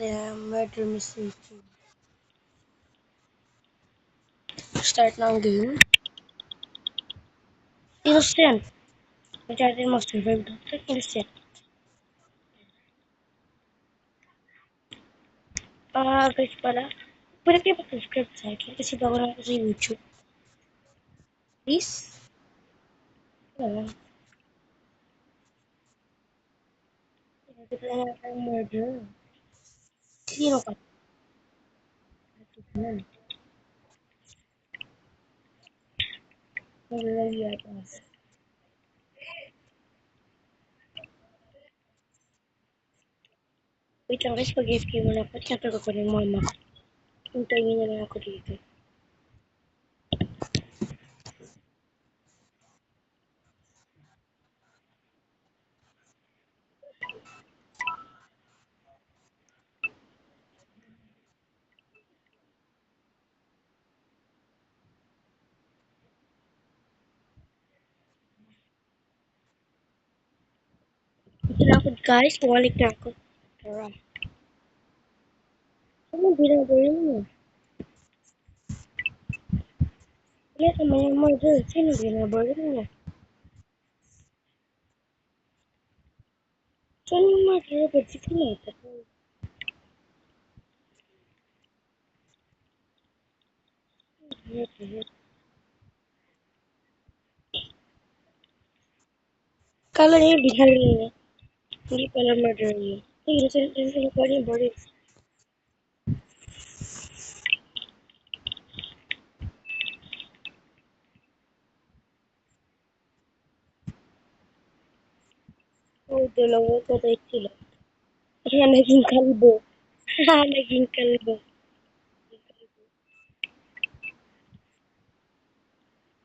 Murder Mystery 2. Start na ang game. Innocent. Uncharted mo survive to. Innocent. Guys pala. Pwede kayo mag-subscribe sa akin kasi bago lang ako sa YouTube. Please? Wala. Pinagkita na natin ang murder. Sino ka? Malalagi yata. Wait lang guys, pag-AFK mo na ako. Siyempre ko ng mama ko. Hintayin niyo na lang ako dito. Ito na ako guys, bumalik na ako. Tara. Ano ginagawa mo? Wala ka mga murder. Sino ginagawa mo? Saan yung murder? Ba't si Pinata? Kala niya binali niya. Hindi pala murder niya. Hey, nasa lupa niya body. Oh, dalawa patay sila. Kaya naging kalbo. Naging kalbo.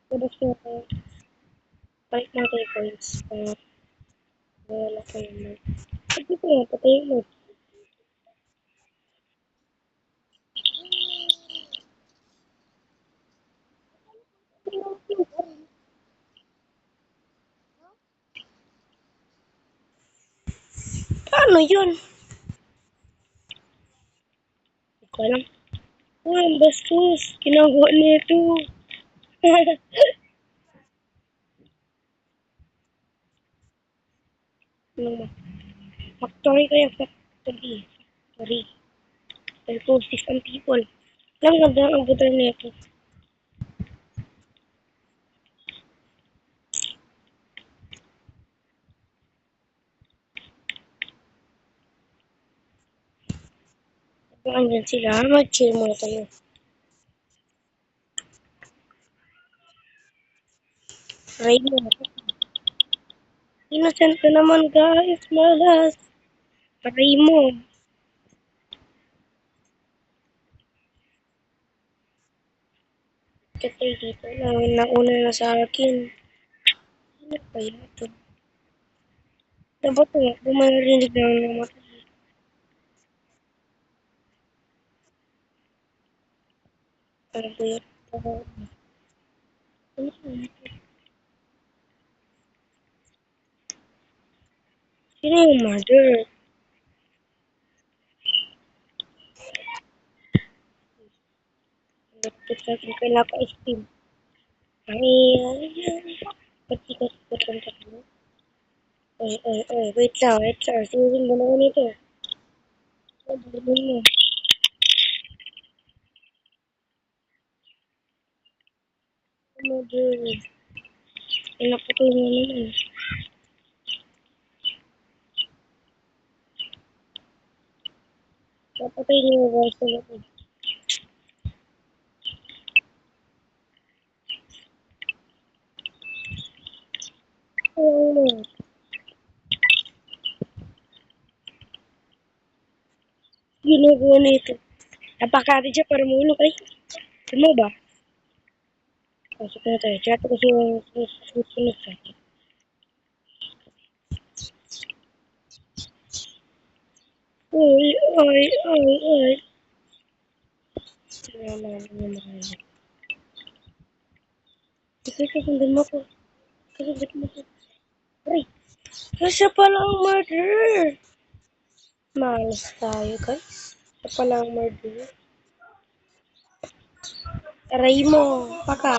Tapos na tayo. Balik na tayo guys. Wala kayo na. Hindi ko yan, patay mo. Paano yun? Hindi ko alam. Uy, ang bastos. Ginagawa niya ito. Ano mo? Factory kaya factory. Factory. Pero postis ang people. Lang ganda ang butal niya ito. Kung andyan sila, mag-chill muna tayo. Raid mo na. Innocent ka naman guys, malas. Patay mo. Katay dito lang, nauna na sa akin. Ano pa yun ito? Dapat nga, bumarinig na naman. Ano ba yun? Ano ba yun? Sino yung mother? Laptop sa akin, kaya naka-steam. Ay, pati ka sa tatlo. Ay, wait lang. Susin mo naman ito. Ano mo? Mother. Pinapatay mo naman. Napatay niyo ba sa loob? Oh, ginagawa na ito. Napakati siya para mulog ay. Ano ba? Pasok na tayo. Chat ko siya susunod sa akin. Ay. Salamat. Kasi kasundan mo ko. Kasundan mo ko. Ay, kasi pala ang murder. Malas tayo guys. Ito pala ang murder. Aray mo, paka.